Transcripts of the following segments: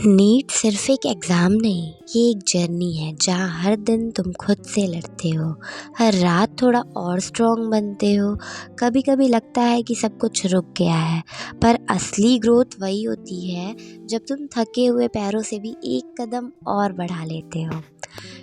NEET सिर्फ एक exam नहीं, ये एक जर्नी है जहाँ हर दिन तुम खुद से लड़ते हो, हर रात थोड़ा और स्ट्रॉन्ग बनते हो। कभी कभी लगता है कि सब कुछ रुक गया है, पर असली ग्रोथ वही होती है जब तुम थके हुए पैरों से भी एक कदम और बढ़ा लेते हो।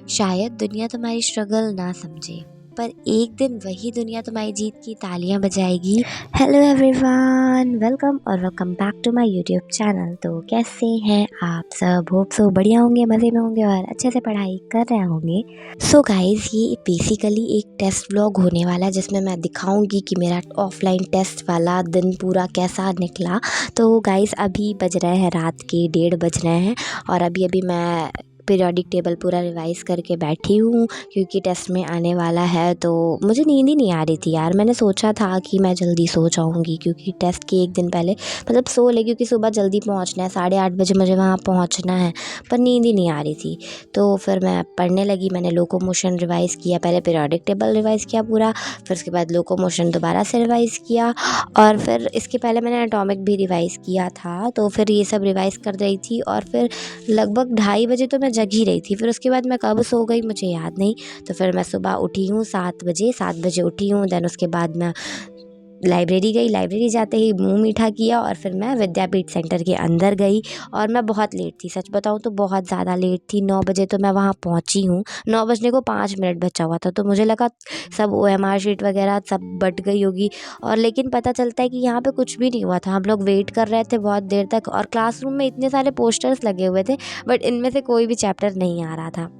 शायद दुनिया तुम्हारी स्ट्रगल ना समझे, पर एक दिन वही दुनिया तुम्हारी जीत की तालियां बजाएगी। Hello everyone, welcome back to my YouTube channel. तो कैसे हैं आप सब? होप सो बढ़िया होंगे, मज़े में होंगे और अच्छे से पढ़ाई कर रहे होंगे। सो गाइस, ये बेसिकली एक टेस्ट व्लॉग होने वाला है जिसमें मैं दिखाऊंगी कि मेरा ऑफलाइन टेस्ट वाला दिन पूरा कैसा निकला। तो गाइस, अभी बज रहे हैं रात के 1:30 बज रहे हैं और अभी अभी मैं पीरियोडिक टेबल पूरा रिवाइज करके बैठी हूँ क्योंकि टेस्ट में आने वाला है। तो मुझे नींद ही नहीं आ रही थी यार। मैंने सोचा था कि मैं जल्दी सो जाऊँगी क्योंकि टेस्ट के एक दिन पहले मतलब सो ले, क्योंकि सुबह जल्दी पहुँचना है, 8:30 बजे मुझे वहाँ पहुँचना है, पर नींद ही नहीं आ रही थी। तो फिर मैं पढ़ने लगी। मैंने लोकोमोशन रिवाइज़ किया, पहले पीरियोडिक टेबल रिवाइज़ किया पूरा, फिर उसके बाद लोकोमोशन दोबारा से रिवाइज़ किया और फिर इसके पहले मैंने एटॉमिक भी रिवाइज़ किया था। तो फिर ये सब रिवाइज़ कर रही थी और फिर लगभग 2:30 बजे तो मैं जग ही रही थी। फिर उसके बाद मैं कब सो गई मुझे याद नहीं। तो फिर मैं सुबह उठी हूँ 7 बजे उठी हूँ। देन उसके बाद मैं लाइब्रेरी गई। लाइब्रेरी जाते ही मुंह मीठा किया और फिर मैं विद्यापीठ सेंटर के अंदर गई और मैं बहुत लेट थी, सच बताऊँ तो बहुत ज़्यादा लेट थी। 9 बजे तो मैं वहाँ पहुँची हूँ। 9 बजने को 5 मिनट बचा हुआ था, तो मुझे लगा सब OMR शीट वगैरह सब बट गई होगी, और लेकिन पता चलता है कि यहाँ पे कुछ भी नहीं हुआ था। हम लोग वेट कर रहे थे बहुत देर तक और क्लासरूम में इतने सारे पोस्टर्स लगे हुए थे, बट इनमें से कोई भी चैप्टर नहीं आ रहा था।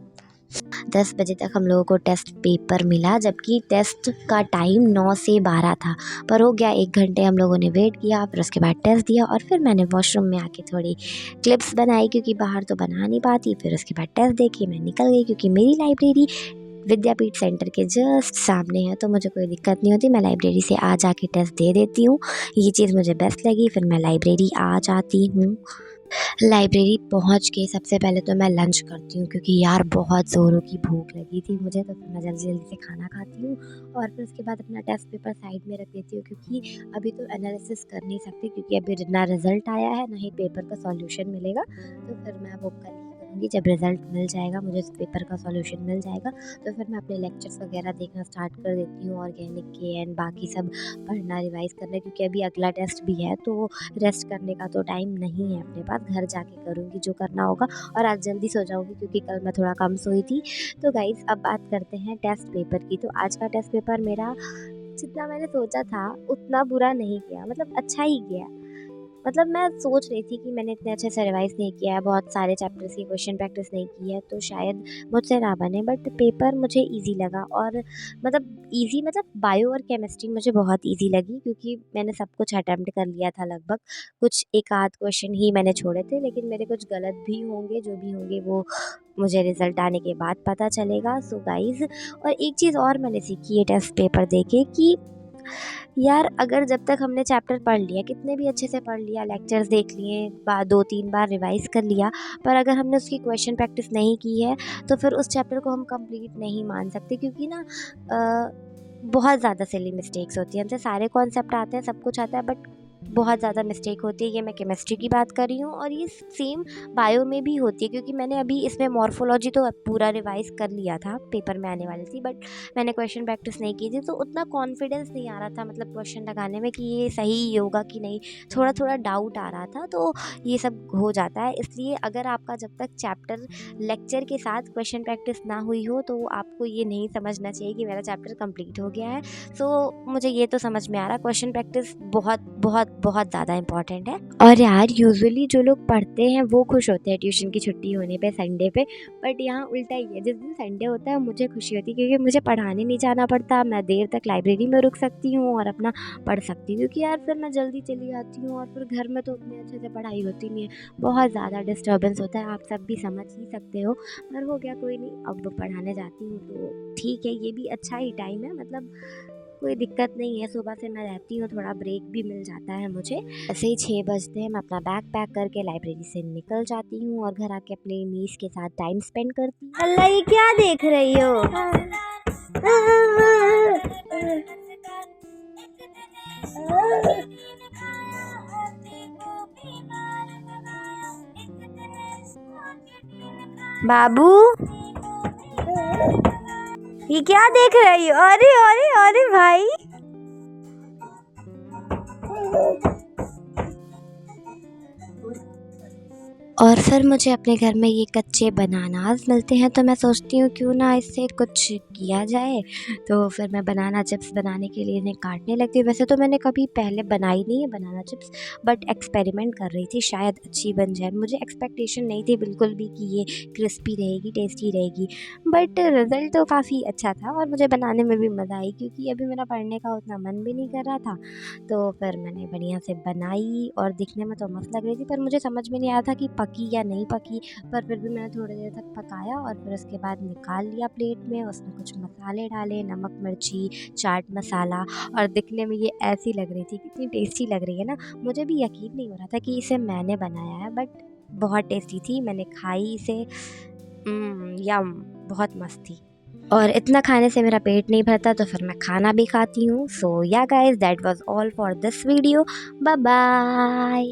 10 बजे तक हम लोगों को टेस्ट पेपर मिला, जबकि टेस्ट का टाइम 9 से 12 था, पर हो गया 1 घंटे हम लोगों ने वेट किया। फिर उसके बाद टेस्ट दिया और फिर मैंने वॉशरूम में आके थोड़ी क्लिप्स बनाई क्योंकि बाहर तो बना नहीं पाती। फिर उसके बाद टेस्ट दे के मैं निकल गई क्योंकि मेरी लाइब्रेरी विद्यापीठ सेंटर के जस्ट सामने है, तो मुझे कोई दिक्कत नहीं होती। मैं लाइब्रेरी से आ जाके टेस्ट दे देती हूँ। ये चीज़ मुझे बेस्ट लगी। फिर मैं लाइब्रेरी आ जाती हूँ। लाइब्रेरी पहुंच के सबसे पहले तो मैं लंच करती हूँ क्योंकि यार बहुत ज़ोरों की भूख लगी थी मुझे। तो फिर मैं जल्दी जल्दी से खाना खाती हूँ और फिर उसके बाद अपना टेस्ट पेपर साइड में रख देती हूँ क्योंकि अभी तो एनालिसिस कर नहीं सकती, क्योंकि अभी ना रिज़ल्ट आया है ना ही पेपर का सॉल्यूशन मिलेगा। तो फिर मैं वो कल ही करूँगी। जब रिज़ल्ट मिल जाएगा, मुझे उस पेपर का सॉल्यूशन मिल जाएगा, तो फिर मैं अपने लेक्चर्स वगैरह देखना स्टार्ट कर देती हूँ, ऑर्गेनिक के एंड बाकी सब पढ़ना रिवाइज़ करना, क्योंकि अभी अगला टेस्ट भी है। तो रेस्ट करने का तो टाइम नहीं है अपने पास। घर जाके करूँगी जो करना होगा और आज जल्दी सो जाऊँगी क्योंकि कल मैं थोड़ा कम सोई थी। तो गाइस, अब बात करते हैं टेस्ट पेपर की। तो आज का टेस्ट पेपर मेरा जितना मैंने सोचा था उतना बुरा नहीं गया, मतलब अच्छा ही गया। मतलब मैं सोच रही थी कि मैंने इतने अच्छे से रिवाइज़ नहीं किया है, बहुत सारे चैप्टर्स की क्वेश्चन प्रैक्टिस नहीं की है, तो शायद मुझसे ना बने, बट पेपर मुझे ईज़ी लगा। और मतलब ईज़ी मतलब बायो और केमिस्ट्री मुझे बहुत ईज़ी लगी क्योंकि मैंने सब कुछ अटेम्प्ट कर लिया था लगभग। कुछ एक आध क्वेश्चन ही मैंने छोड़े थे, लेकिन मेरे कुछ गलत भी होंगे, जो भी होंगे वो मुझे रिज़ल्ट आने के बाद पता चलेगा। सो गाइज़, और एक चीज़ और मैंने सीखी है टेस्ट पेपर देके कि यार, अगर जब तक हमने चैप्टर पढ़ लिया, कितने भी अच्छे से पढ़ लिया, लेक्चर्स देख लिए, 2-3 बार रिवाइज़ कर लिया, पर अगर हमने उसकी क्वेश्चन प्रैक्टिस नहीं की है तो फिर उस चैप्टर को हम कंप्लीट नहीं मान सकते, क्योंकि ना बहुत ज़्यादा सिली मिस्टेक्स होती हैं। हमसे सारे कॉन्सेप्ट आते हैं, सब कुछ आता है, बट बहुत ज़्यादा मिस्टेक होती है। ये मैं केमिस्ट्री की बात कर रही हूँ और ये सेम बायो में भी होती है, क्योंकि मैंने अभी इसमें मॉर्फोलॉजी तो पूरा रिवाइज़ कर लिया था, पेपर में आने वाली थी, बट मैंने क्वेश्चन प्रैक्टिस नहीं की थी, तो उतना कॉन्फिडेंस नहीं आ रहा था मतलब क्वेश्चन लगाने में कि ये सही होगा कि नहीं। थोड़ा थोड़ा डाउट आ रहा था, तो ये सब हो जाता है। इसलिए अगर आपका जब तक चैप्टर लेक्चर के साथ क्वेश्चन प्रैक्टिस ना हुई हो तो आपको ये नहीं समझना चाहिए कि मेरा चैप्टर कंप्लीट हो गया है। सो मुझे ये तो समझ में आ रहा, क्वेश्चन प्रैक्टिस बहुत बहुत बहुत ज़्यादा इंपॉर्टेंट है। और यार, यूजुअली जो लोग पढ़ते हैं वो खुश होते हैं ट्यूशन की छुट्टी होने पे, संडे पे, बट यहाँ उल्टा ही है। जिस दिन संडे होता है मुझे खुशी होती है क्योंकि मुझे पढ़ाने नहीं जाना पड़ता, मैं देर तक लाइब्रेरी में रुक सकती हूँ और अपना पढ़ सकती हूँ, क्योंकि यार फिर मैं जल्दी चली जाती हूँ और फिर घर में तो उतने अच्छे से पढ़ाई होती नहीं है, बहुत ज़्यादा डिस्टर्बेंस होता है, आप सब भी समझ ही सकते हो। पर हो गया, कोई नहीं, अब पढ़ाने जाती हूँ तो ठीक है, ये भी अच्छा ही टाइम है, मतलब कोई दिक्कत नहीं है। सुबह से मैं रहती हूँ, थोड़ा ब्रेक भी मिल जाता है मुझे। ऐसे ही 6 बजते हैं, मैं अपना बैग पैक करके लाइब्रेरी से निकल जाती हूँ और घर आके अपने नीस के साथ टाइम स्पेंड करती हूँ। अल्लाह, ये क्या देख रही हो? बाबू, ये क्या देख रही हो? अरे अरे अरे भाई, और फिर मुझे अपने घर में ये कच्चे बनानास मिलते हैं, तो मैं सोचती हूँ क्यों ना इससे कुछ किया जाए। तो फिर मैं बनाना चिप्स बनाने के लिए इन्हें काटने लगती हूँ। वैसे तो मैंने कभी पहले बनाई नहीं है बनाना चिप्स, बट एक्सपेरिमेंट कर रही थी, शायद अच्छी बन जाए। मुझे एक्सपेक्टेशन नहीं थी बिल्कुल भी कि ये क्रिस्पी रहेगी, टेस्टी रहेगी, बट रिज़ल्ट तो काफ़ी अच्छा था और मुझे बनाने में भी मज़ा आई, क्योंकि अभी मेरा पढ़ने का उतना मन भी नहीं कर रहा था। तो फिर मैंने बढ़िया से बनाई और दिखने में तो मस्त लग रही थी, पर मुझे समझ में नहीं आया था कि पकी या नहीं पकी। पर फिर भी मैंने थोड़ी देर तक पकाया और फिर उसके बाद निकाल लिया प्लेट में। उसमें कुछ मसाले डाले, नमक, मिर्ची, चाट मसाला, और दिखने में ये ऐसी लग रही थी, कितनी टेस्टी लग रही है ना। मुझे भी यकीन नहीं हो रहा था कि इसे मैंने बनाया है, बट बहुत टेस्टी थी। मैंने खाई इसे, यम, बहुत मस्त थी। और इतना खाने से मेरा पेट नहीं भरता, तो फिर मैं खाना भी खाती हूँ। So yeah guys, that was all for this video. Bye bye.